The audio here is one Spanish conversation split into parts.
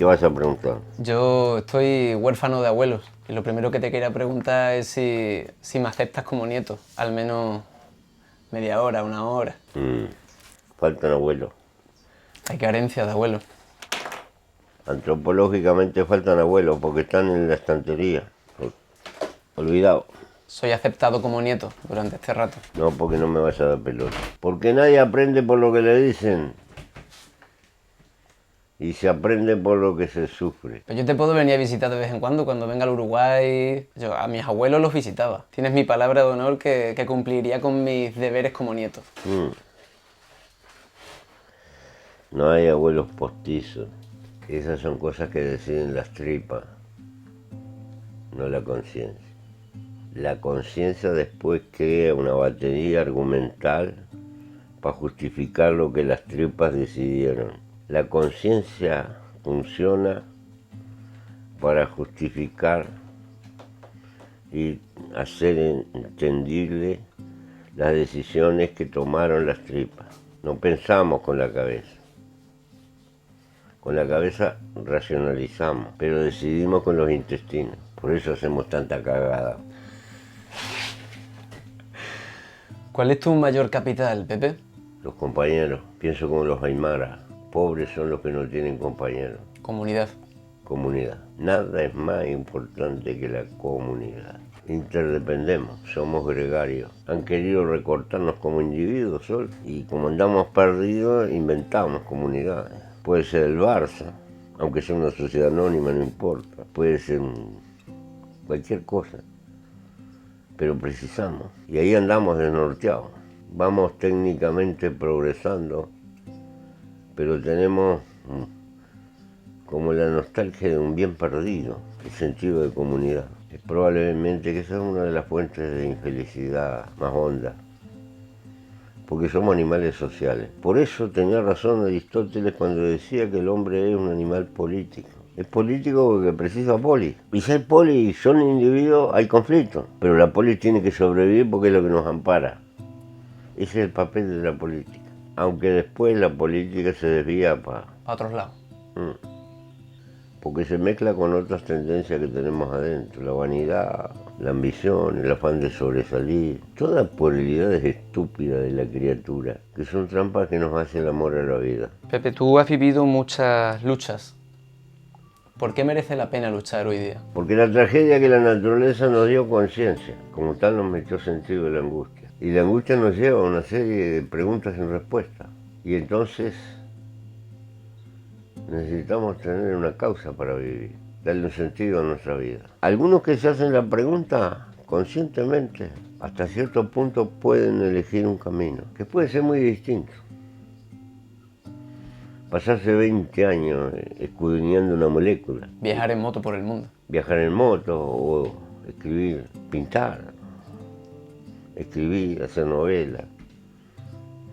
¿Qué vas a preguntar? Yo estoy huérfano de abuelos y lo primero que te quería preguntar es si me aceptas como nieto, al menos media hora, una hora. Faltan abuelos. Hay carencia de abuelos. Antropológicamente faltan abuelos porque están en la estantería. Olvidado. Soy aceptado como nieto durante este rato. No, porque no me vas a dar pelota. Porque nadie aprende por lo que le dicen. Y se aprende por lo que se sufre. Pero yo te puedo venir a visitar de vez en cuando venga al Uruguay. Yo a mis abuelos los visitaba. Tienes mi palabra de honor que cumpliría con mis deberes como nieto. No hay abuelos postizos. Esas son cosas que deciden las tripas, no la conciencia. La conciencia después crea una batería argumental para justificar lo que las tripas decidieron. La conciencia funciona para justificar y hacer entendible las decisiones que tomaron las tripas. No pensamos con la cabeza. Con la cabeza racionalizamos, pero decidimos con los intestinos. Por eso hacemos tanta cagada. ¿Cuál es tu mayor capital, Pepe? Los compañeros, pienso como los aymaras. Pobres son los que no tienen compañeros. Comunidad. Comunidad. Nada es más importante que la comunidad. Interdependemos, somos gregarios. Han querido recortarnos como individuos solo y como andamos perdidos, inventamos comunidades. Puede ser el Barça, aunque sea una sociedad anónima, no importa. Puede ser cualquier cosa. Pero precisamos. Y ahí andamos desnorteados. Vamos técnicamente progresando, pero tenemos como la nostalgia de un bien perdido, el sentido de comunidad. Es probablemente que esa es una de las fuentes de infelicidad más honda, porque somos animales sociales. Por eso tenía razón Aristóteles cuando decía que el hombre es un animal político. Es político porque precisa polis. Y si hay polis y son individuos, hay conflictos. Pero la polis tiene que sobrevivir porque es lo que nos ampara. Ese es el papel de la política. Aunque después la política se desvía para otros lados. Porque se mezcla con otras tendencias que tenemos adentro. La vanidad, la ambición, el afán de sobresalir. Toda puerilidad estúpida de la criatura, que son trampas que nos hace el amor a la vida. Pepe, tú has vivido muchas luchas. ¿Por qué merece la pena luchar hoy día? Porque la tragedia que la naturaleza nos dio conciencia, como tal nos metió sentido de la angustia. Y la angustia nos lleva a una serie de preguntas sin respuesta. Y entonces necesitamos tener una causa para vivir, darle un sentido a nuestra vida. Algunos que se hacen la pregunta conscientemente, hasta cierto punto pueden elegir un camino, que puede ser muy distinto. Pasarse 20 años escudriñando una molécula. Viajar en moto por el mundo. Viajar en moto o escribir, pintar, escribir, hacer novelas,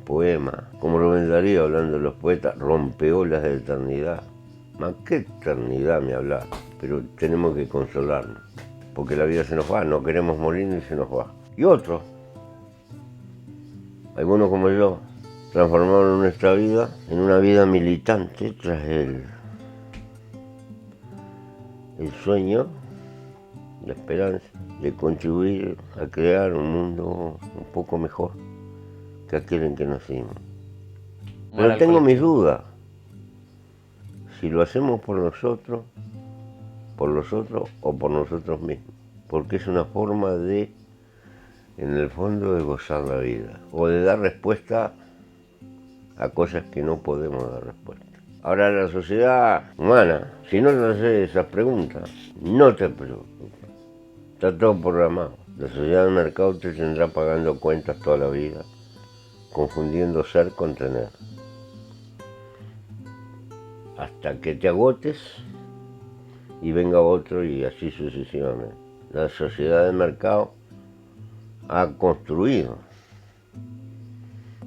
poemas. Como Rubén Darío, hablando de los poetas, rompeolas de eternidad. Más que eternidad me hablaba, pero tenemos que consolarnos, porque la vida se nos va, no queremos morir y se nos va. Y otros, algunos como yo, transformaron nuestra vida en una vida militante tras el sueño, la esperanza de contribuir a crear un mundo un poco mejor que aquel en que nacimos. Pero tengo mis dudas. Si lo hacemos por los otros o por nosotros mismos. Porque es una forma de, en el fondo, de gozar la vida. O de dar respuesta a cosas que no podemos dar respuesta. Ahora, la sociedad humana, si no te haces esas preguntas, no te preocupes. Está todo programado. La sociedad del mercado te tendrá pagando cuentas toda la vida, confundiendo ser con tener. Hasta que te agotes y venga otro y así sucesivamente. La sociedad del mercado ha construido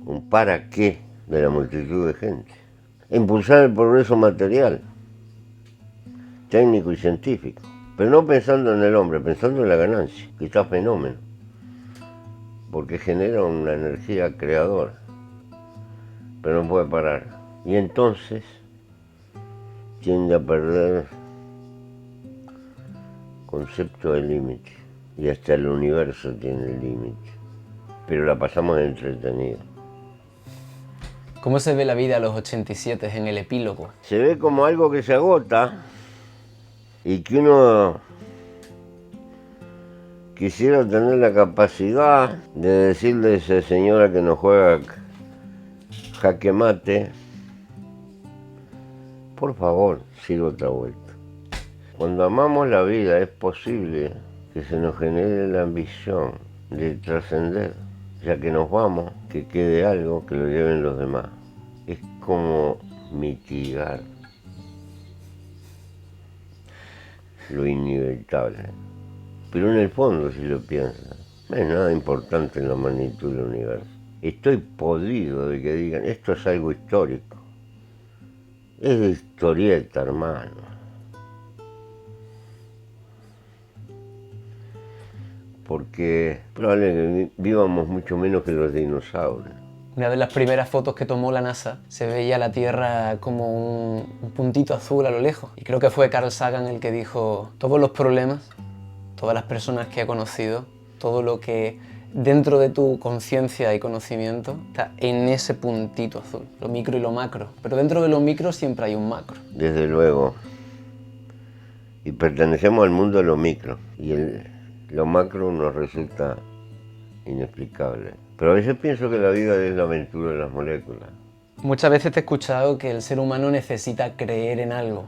un para qué de la multitud de gente. Impulsar el progreso material, técnico y científico, pero no pensando en el hombre, pensando en la ganancia, que está fenómeno, porque genera una energía creadora, pero no puede parar. Y entonces tiende a perder concepto de límite. Y hasta el universo tiene límite. Pero la pasamos entretenida. ¿Cómo se ve la vida a los 87 en el epílogo? Se ve como algo que se agota y que uno quisiera tener la capacidad de decirle a esa señora que nos juega jaque mate, por favor, sirva otra vuelta. Cuando amamos la vida es posible que se nos genere la ambición de trascender, ya que nos vamos, que quede algo que lo lleven los demás. Es como mitigar lo inevitable. Pero en el fondo, si lo piensas, no hay nada importante en la magnitud del universo. Estoy podrido de que digan, esto es algo histórico. Es de historieta, hermano. Porque es probable que vivamos mucho menos que los dinosaurios. Una de las primeras fotos que tomó la NASA se veía la Tierra como un puntito azul a lo lejos. Y creo que fue Carl Sagan el que dijo, todos los problemas, todas las personas que he conocido, todo lo que dentro de tu conciencia y conocimiento está en ese puntito azul, lo micro y lo macro. Pero dentro de lo micro siempre hay un macro. Desde luego. Y pertenecemos al mundo de lo micro. Y lo macro nos resulta inexplicable. Pero a veces pienso que la vida es la aventura de las moléculas. Muchas veces te he escuchado que el ser humano necesita creer en algo.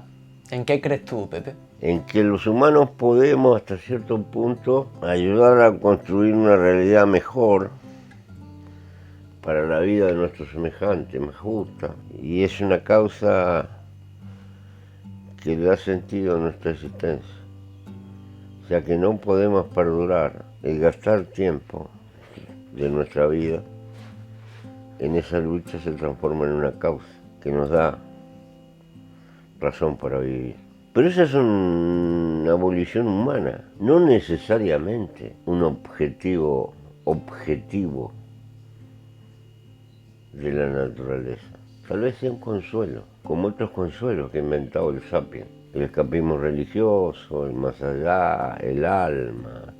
¿En qué crees tú, Pepe? En que los humanos podemos hasta cierto punto ayudar a construir una realidad mejor para la vida de nuestros semejantes, más justa. Y es una causa que le da sentido a nuestra existencia. O sea que no podemos perdurar el gastar tiempo de nuestra vida en esa lucha se transforma en una causa que nos da razón para vivir. Pero esa es una abolición humana, no necesariamente un objetivo de la naturaleza. Tal vez sea un consuelo, como otros consuelos que ha inventado el Sapiens. El escapismo religioso, el más allá, el alma,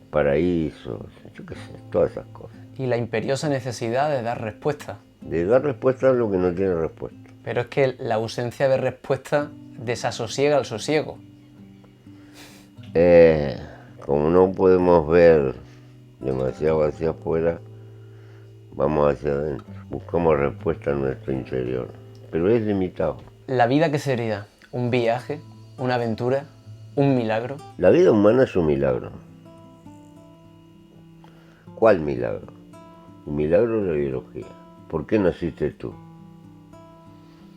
paraísos, yo qué sé, todas esas cosas. Y la imperiosa necesidad de dar respuesta. De dar respuesta a lo que no tiene respuesta. Pero es que la ausencia de respuesta desasosiega al sosiego. Como no podemos ver demasiado hacia afuera, vamos hacia adentro. Buscamos respuesta en nuestro interior. Pero es limitado. ¿La vida qué sería? ¿Un viaje? ¿Una aventura? ¿Un milagro? La vida humana es un milagro. ¿Cuál milagro? Un milagro de la biología. ¿Por qué naciste tú?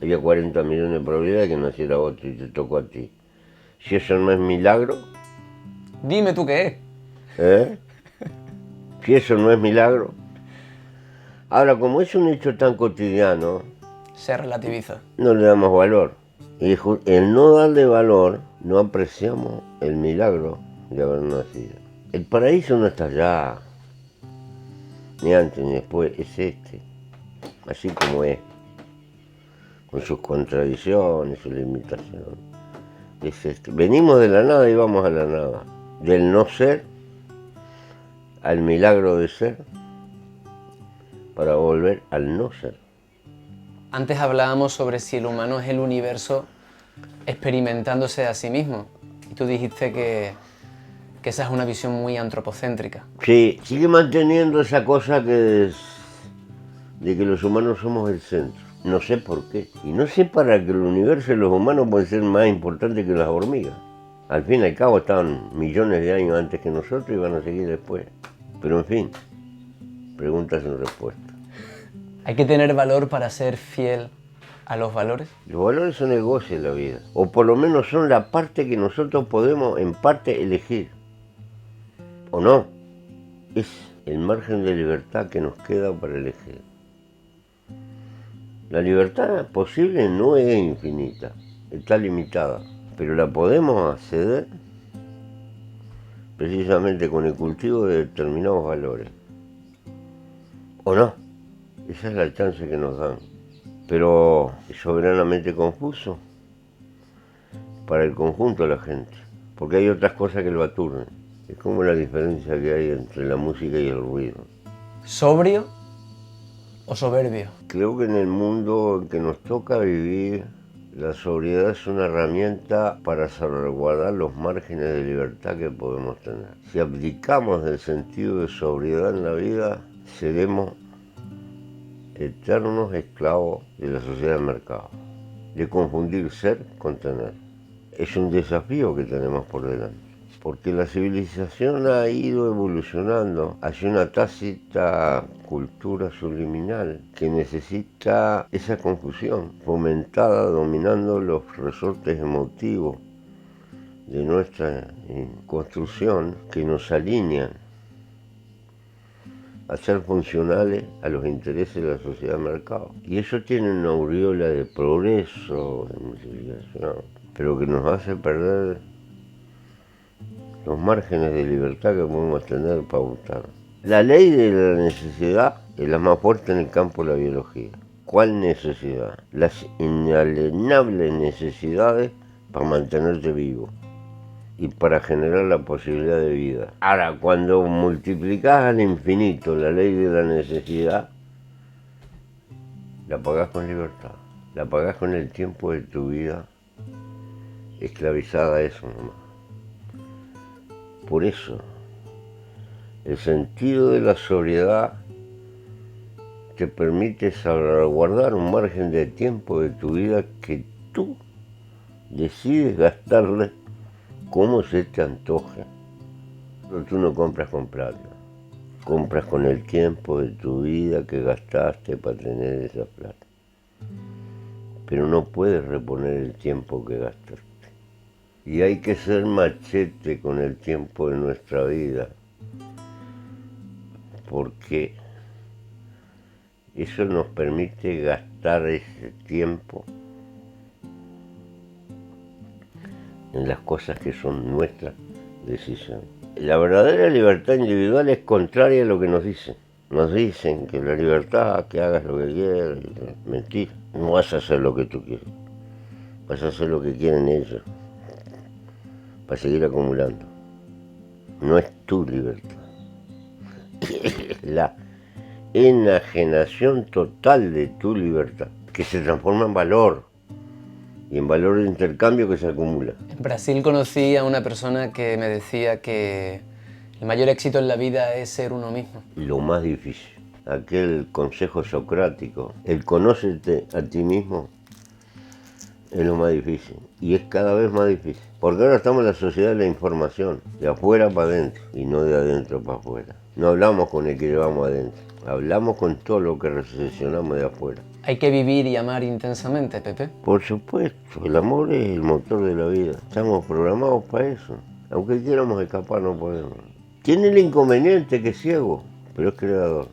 Había 40 millones de probabilidades de que naciera otro y te tocó a ti. Si eso no es milagro... Dime tú qué es. ¿Eh? Si eso no es milagro... Ahora, como es un hecho tan cotidiano... Se relativiza. No le damos valor. Y el no darle valor, no apreciamos el milagro de haber nacido. El paraíso no está allá, ni antes ni después, es este, así como es, con sus contradicciones, sus limitaciones. Es este. Venimos de la nada y vamos a la nada, del no ser al milagro de ser, para volver al no ser. Antes hablábamos sobre si el humano es el universo experimentándose a sí mismo. Y tú dijiste que esa es una visión muy antropocéntrica. Sí, sigue manteniendo esa cosa de que los humanos somos el centro. No sé por qué. Y no sé para que el universo y los humanos pueden ser más importantes que las hormigas. Al fin y al cabo estaban millones de años antes que nosotros y van a seguir después. Pero en fin, preguntas sin respuesta. ¿Hay que tener valor para ser fiel a los valores? Los valores son el goce de la vida. O por lo menos son la parte que nosotros podemos en parte elegir. ¿O no? Es el margen de libertad que nos queda para elegir. La libertad posible no es infinita, está limitada, pero la podemos acceder precisamente con el cultivo de determinados valores. ¿O no? Esa es la chance que nos dan. Pero es soberanamente confuso. para el conjunto de la gente, porque hay otras cosas que lo aturden. Es como la diferencia que hay entre la música y el ruido. ¿Sobrio o soberbio? Creo que en el mundo en que nos toca vivir, la sobriedad es una herramienta para salvaguardar los márgenes de libertad que podemos tener. Si abdicamos del sentido de sobriedad en la vida, seremos eternos esclavos de la sociedad del mercado, de confundir ser con tener. Es un desafío que tenemos por delante, porque la civilización ha ido evolucionando hacia una tácita cultura subliminal que necesita esa confusión fomentada dominando los resortes emotivos de nuestra construcción que nos alinean a ser funcionales a los intereses de la sociedad de mercado. Y eso tiene una aureola de progreso, de civilización, pero que nos hace perder los márgenes de libertad que podemos tener para votar. La ley de la necesidad es la más fuerte en el campo de la biología. ¿Cuál necesidad? Las inalienables necesidades para mantenerte vivo y para generar la posibilidad de vida. Ahora, cuando multiplicás al infinito la ley de la necesidad, la pagás con libertad, la pagás con el tiempo de tu vida esclavizada a eso nomás. Por eso, el sentido de la sobriedad te permite salvaguardar un margen de tiempo de tu vida que tú decides gastarle como se te antoje. Pero tú no compras con plata, compras con el tiempo de tu vida que gastaste para tener esa plata. Pero no puedes reponer el tiempo que gastaste. Y hay que ser machete con el tiempo de nuestra vida, porque eso nos permite gastar ese tiempo en las cosas que son nuestras decisiones. La verdadera libertad individual es contraria a lo que nos dicen. Nos dicen que la libertad, que hagas lo que quieras, mentira. No vas a hacer lo que tú quieres, vas a hacer lo que quieren ellos, para seguir acumulando. No es tu libertad. La enajenación total de tu libertad, que se transforma en valor, y en valor de intercambio que se acumula. En Brasil conocí a una persona que me decía que el mayor éxito en la vida es ser uno mismo. Lo más difícil, aquel consejo socrático, el conócete a ti mismo, es lo más difícil, y es cada vez más difícil, porque ahora estamos en la sociedad de la información, de afuera para adentro, y no de adentro para afuera. No hablamos con el que llevamos adentro, hablamos con todo lo que recepcionamos de afuera. Hay que vivir y amar intensamente, Pepe. Por supuesto, el amor es el motor de la vida, estamos programados para eso, aunque quieramos escapar no podemos. Tiene el inconveniente que es ciego, pero es creador.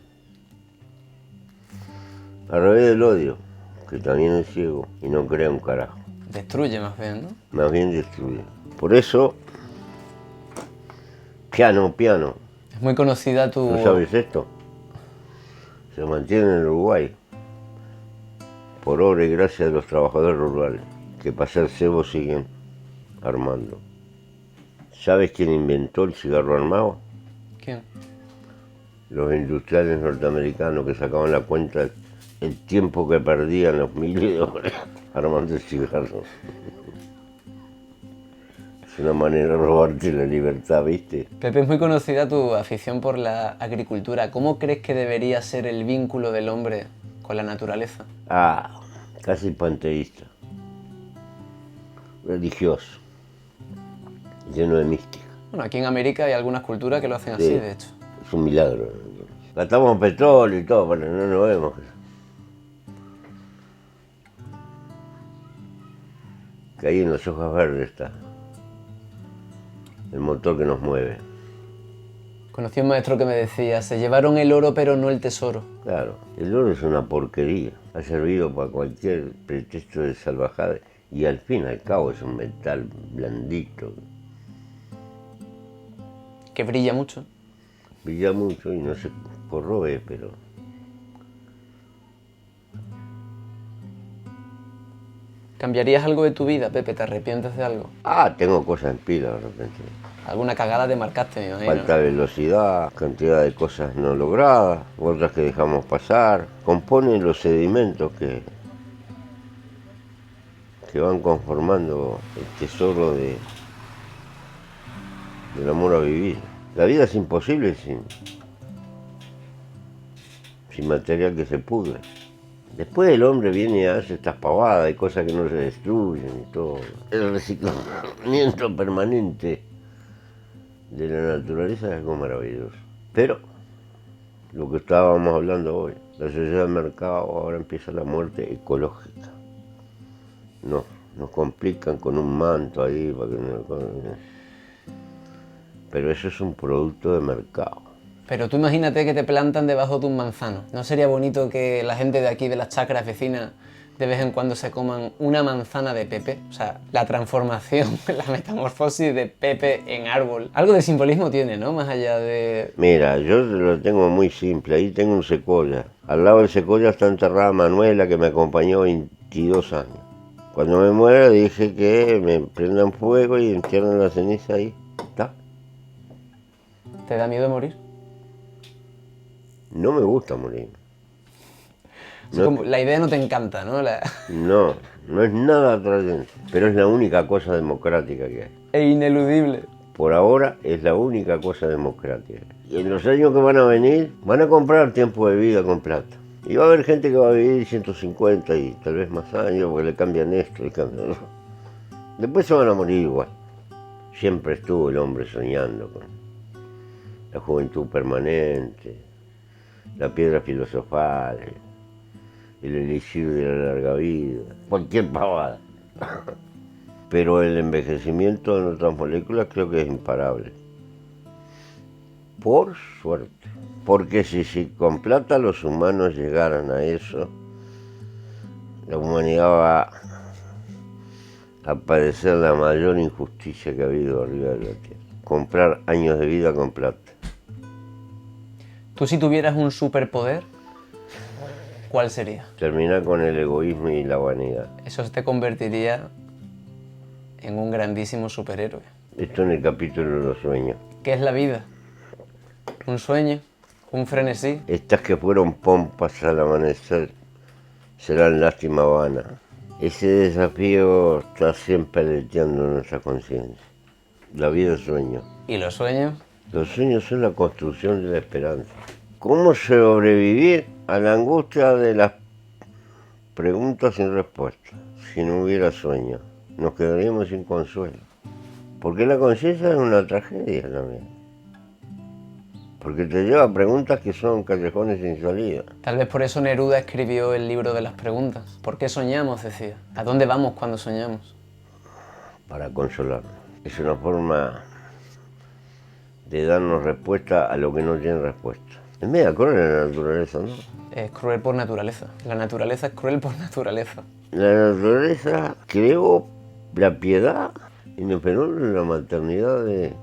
A revés del odio, que también es ciego y no crea un carajo. Destruye más bien, ¿no? Más bien destruye. Por eso, piano, piano. Es muy conocida tu... ¿No sabes esto? Se mantiene en Uruguay por obra y gracia de los trabajadores rurales, que para ser cebo siguen armando. ¿Sabes quién inventó el cigarro armado? ¿Quién? Los industriales norteamericanos que sacaban la cuenta el tiempo que perdían los miles de dólares armando cigarros. Es una manera de robarte la libertad, ¿viste? Pepe, es muy conocida tu afición por la agricultura. ¿Cómo crees que debería ser el vínculo del hombre con la naturaleza? Ah, casi panteísta, religioso, lleno de mística. Bueno, aquí en América hay algunas culturas que lo hacen así, Sí. de hecho. Es un milagro. Gastamos petróleo y todo, pero no nos vemos. Que ahí en las hojas verdes está el motor que nos mueve. Conocí a un maestro que me decía, se llevaron el oro pero no el tesoro. Claro, el oro es una porquería. Ha servido para cualquier pretexto de salvajada y al fin y al cabo es un metal blandito. Que brilla mucho. Brilla mucho y no se corroe, pero ¿Cambiarías algo de tu vida, Pepe? ¿Te arrepientes de algo? Ah, tengo cosas en pila de repente. Alguna cagada te marcaste, me imagino. Falta de velocidad, cantidad de cosas no logradas, otras que dejamos pasar. Componen los sedimentos que van conformando el tesoro del amor a vivir. La vida es imposible sin material que se pudre. Después el hombre viene y hace estas pavadas, hay cosas que no se destruyen y todo. El reciclamiento permanente de la naturaleza es algo maravilloso. Pero, lo que estábamos hablando hoy, la sociedad del mercado, ahora empieza la muerte ecológica. Nos complican con un manto ahí para que no... Pero eso es un producto de mercado. Pero tú imagínate que te plantan debajo de un manzano. ¿No sería bonito que la gente de aquí, de las chacras vecinas, de vez en cuando se coman una manzana de Pepe? O sea, la transformación, la metamorfosis de Pepe en árbol. Algo de simbolismo tiene, ¿no? Más allá de... Mira, yo lo tengo muy simple. Ahí tengo un secoya. Al lado del secoya está enterrada Manuela, que me acompañó 22 años. Cuando me muera dije que me prendan fuego y entierren la ceniza ahí. ¿Está? ¿Te da miedo morir? No me gusta morir. O sea, como la idea no te encanta, ¿no? No es nada atrayente, pero es la única cosa democrática que hay. E ineludible. Por ahora es la única cosa democrática. Y en los años que van a venir, van a comprar tiempo de vida con plata. Y va a haber gente que va a vivir 150 y tal vez más años, porque le cambian esto y cambian lo otro. Después se van a morir igual. Siempre estuvo el hombre soñando con la juventud permanente, la piedra filosofal, el elixir de la larga vida, cualquier pavada. Pero el envejecimiento de nuestras moléculas creo que es imparable. Por suerte. Porque si con plata los humanos llegaran a eso, la humanidad va a padecer la mayor injusticia que ha habido arriba de la Tierra. Comprar años de vida con plata. Tú, si tuvieras un superpoder, ¿cuál sería? Terminar con el egoísmo y la vanidad. Eso te convertiría en un grandísimo superhéroe. Esto en el capítulo de los sueños. ¿Qué es la vida? ¿Un sueño? ¿Un frenesí? Estas que fueron pompas al amanecer serán lástima vana. Ese desafío está siempre aleteando en nuestra conciencia. La vida es sueño. ¿Y los sueños? Los sueños son la construcción de la esperanza. ¿Cómo sobrevivir a la angustia de las preguntas sin respuesta? Si no hubiera sueño, nos quedaríamos sin consuelo. Porque la conciencia es una tragedia también. Porque te lleva a preguntas que son callejones sin salida. Tal vez por eso Neruda escribió el libro de las preguntas. ¿Por qué soñamos?, decía. ¿A dónde vamos cuando soñamos? Para consolarnos. Es una forma de darnos respuesta a lo que no tiene respuesta. Es media cruel la naturaleza, ¿no? Es cruel por naturaleza. La naturaleza es cruel por naturaleza. La naturaleza creó la piedad en el fenómeno de la maternidad de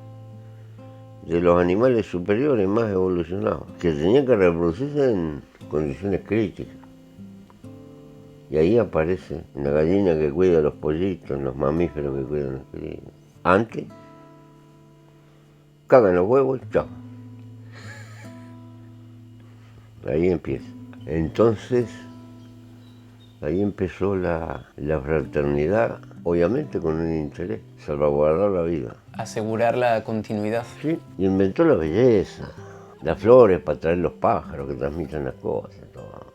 los animales superiores más evolucionados, que tenían que reproducirse en condiciones críticas. Y ahí aparece una gallina que cuida a los pollitos, los mamíferos que cuidan a los críos. Antes, cagan los huevos y chao. Ahí empieza. Entonces, ahí empezó la fraternidad, obviamente con un interés, salvaguardar la vida. Asegurar la continuidad. Sí, y inventó la belleza, las flores para traer los pájaros que transmiten las cosas, todo.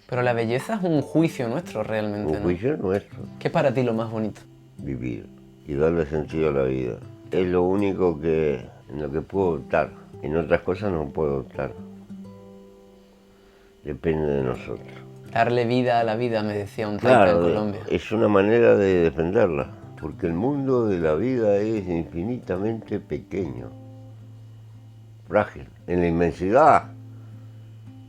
Pero la belleza es un juicio nuestro realmente, ¿no? Un juicio nuestro. ¿Qué es para ti lo más bonito? Vivir y darle sentido a la vida. Es lo único en lo que puedo optar. En otras cosas no puedo optar. Depende de nosotros. Darle vida a la vida, me decía un taifa en Colombia. Es una manera de defenderla, porque el mundo de la vida es infinitamente pequeño, frágil. En la inmensidad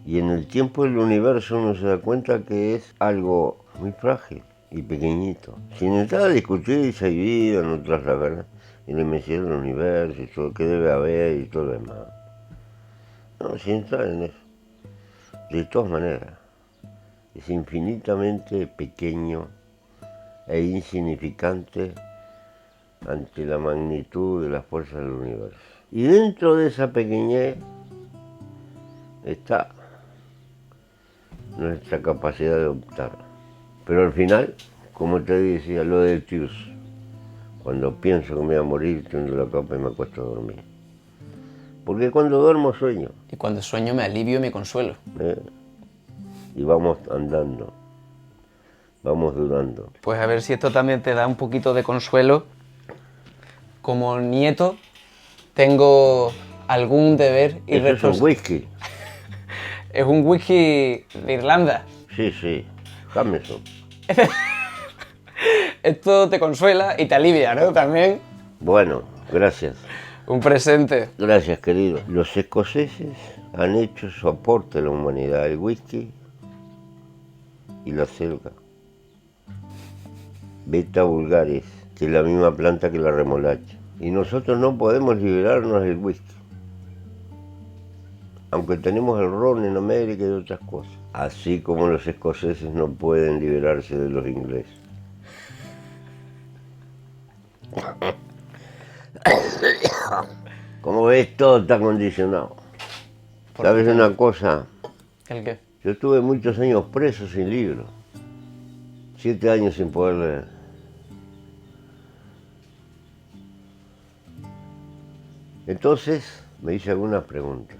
y en el tiempo del universo uno se da cuenta que es algo muy frágil y pequeñito. Sin entrar a discutir si hay vida, no traslagar en la inmensidad del universo y todo, qué debe haber y todo lo demás. No, sin entrar en eso. De todas maneras, es infinitamente pequeño e insignificante ante la magnitud de las fuerzas del universo. Y dentro de esa pequeñez está nuestra capacidad de optar. Pero al final, como te decía, lo del Tius, cuando pienso que me voy a morir, tiendo la capa y me acuesto a dormir. Porque cuando duermo sueño. Y cuando sueño me alivio y me consuelo. Y vamos andando, vamos durando. Pues a ver si esto también te da un poquito de consuelo. Como nieto, tengo algún deber y ¿eso es un whisky? Es un whisky de Irlanda. Sí, sí, Jameson. Esto te consuela y te alivia, ¿no? También. Bueno, gracias. Un presente. Gracias, querido. Los escoceses han hecho su aporte a la humanidad, el whisky y la selga. Beta vulgaris, que es la misma planta que la remolacha. Y nosotros no podemos liberarnos del whisky. Aunque tenemos el ron en América y otras cosas. Así como los escoceses no pueden liberarse de los ingleses. Como ves, todo está condicionado. ¿Sabes una cosa? ¿El qué? Yo estuve muchos años preso sin libro. 7 años sin poder leer. Entonces me hice algunas preguntas.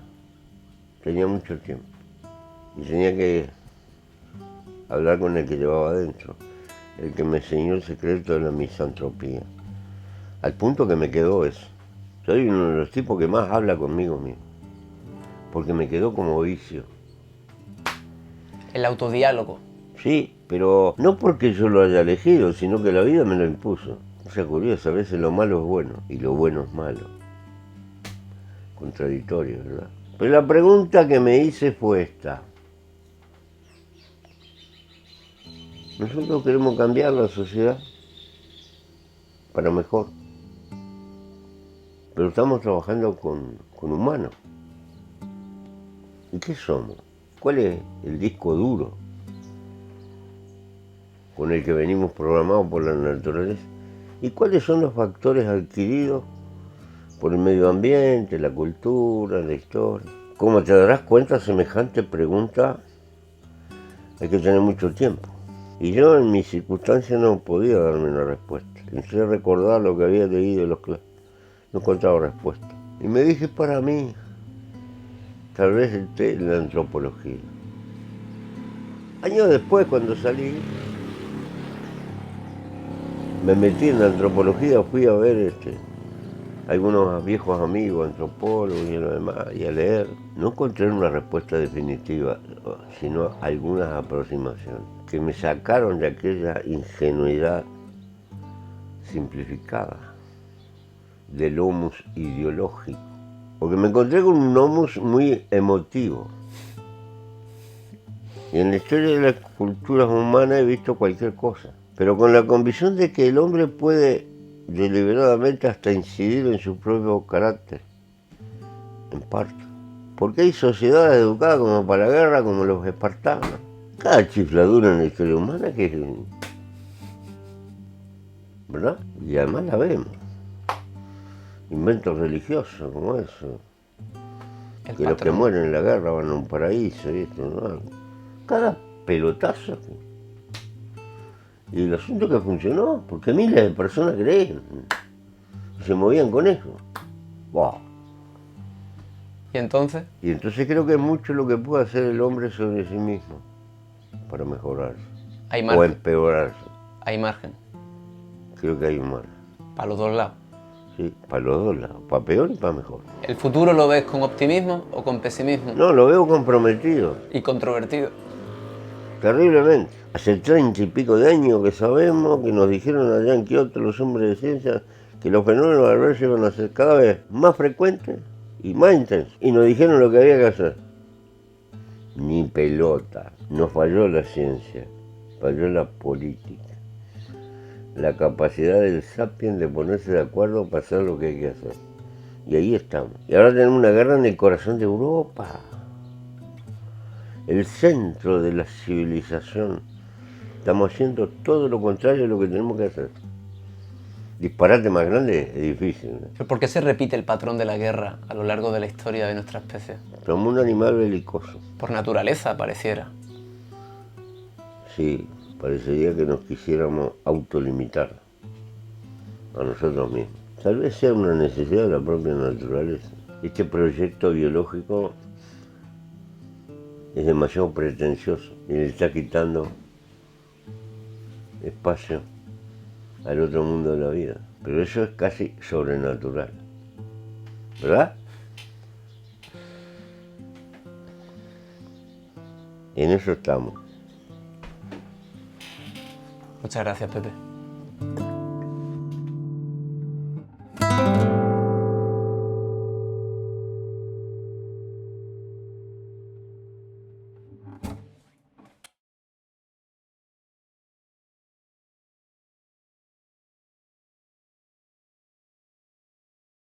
Tenía mucho tiempo. Y tenía que hablar con el que llevaba adentro. El que me enseñó el secreto de la misantropía. Al punto que me quedó eso. Soy uno de los tipos que más habla conmigo mismo. Porque me quedó como vicio. El autodiálogo. Sí, pero no porque yo lo haya elegido, sino que la vida me lo impuso. O sea, curioso, a veces lo malo es bueno y lo bueno es malo. Contradictorio, ¿verdad? Pero la pregunta que me hice fue esta. Nosotros queremos cambiar la sociedad para mejor. Pero estamos trabajando con humanos. ¿Y qué somos? ¿Cuál es el disco duro con el que venimos programados por la naturaleza? ¿Y cuáles son los factores adquiridos por el medio ambiente, la cultura, la historia? Como te darás cuenta, semejante pregunta hay que tener mucho tiempo. Y yo en mis circunstancias no podía darme una respuesta. Pensé recordar lo que había leído en los clases. No encontraba respuesta. Y me dije, para mí, tal vez esté en la antropología. Años después, cuando salí, me metí en la antropología, fui a ver algunos viejos amigos, antropólogos y lo demás, y a leer. No encontré una respuesta definitiva, sino algunas aproximaciones que me sacaron de aquella ingenuidad simplificada del homus ideológico. Porque me encontré con un homus muy emotivo. Y en la historia de las culturas humanas he visto cualquier cosa, pero con la convicción de que el hombre puede deliberadamente hasta incidir en su propio carácter, en parte. Porque hay sociedades educadas como para la guerra, como los espartanos. Cada chifladura en la historia humana que es, ¿verdad? Y además la vemos. Inventos religiosos como eso. Que los que mueren en la guerra van a un paraíso y esto, ¿no? Cada pelotazo. Y el asunto que funcionó, porque miles de personas creen y se movían con eso. ¡Wow! ¿Y entonces? Y entonces creo que es mucho lo que puede hacer el hombre sobre sí mismo para mejorarse. Hay margen. O empeorarse. Hay margen. Creo que hay un margen. Para los dos lados. Sí, para los dos lados, para peor y para mejor. ¿El futuro lo ves con optimismo o con pesimismo? No, lo veo comprometido. Y controvertido. Terriblemente. Hace 30 y pico de años que sabemos, que nos dijeron allá en Kioto los hombres de ciencia, que los fenómenos adversos iban a ser cada vez más frecuentes y más intensos. Y nos dijeron lo que había que hacer. Ni pelota. Nos falló la ciencia, falló la política. La capacidad del sapiens de ponerse de acuerdo para hacer lo que hay que hacer. Y ahí estamos. Y ahora tenemos una guerra en el corazón de Europa. El centro de la civilización Estamos haciendo todo lo contrario de lo que tenemos que hacer. Disparate más grande es difícil, ¿no? ¿Pero por qué se repite el patrón de la guerra a lo largo de la historia de nuestra especie? Somos un animal belicoso. Por naturaleza, pareciera. Sí, parecería que nos quisiéramos autolimitar a nosotros mismos. Tal vez sea una necesidad de la propia naturaleza. Este proyecto biológico es demasiado pretencioso y le está quitando espacio al otro mundo de la vida. Pero eso es casi sobrenatural, ¿verdad? En eso estamos. Muchas gracias, Pepe.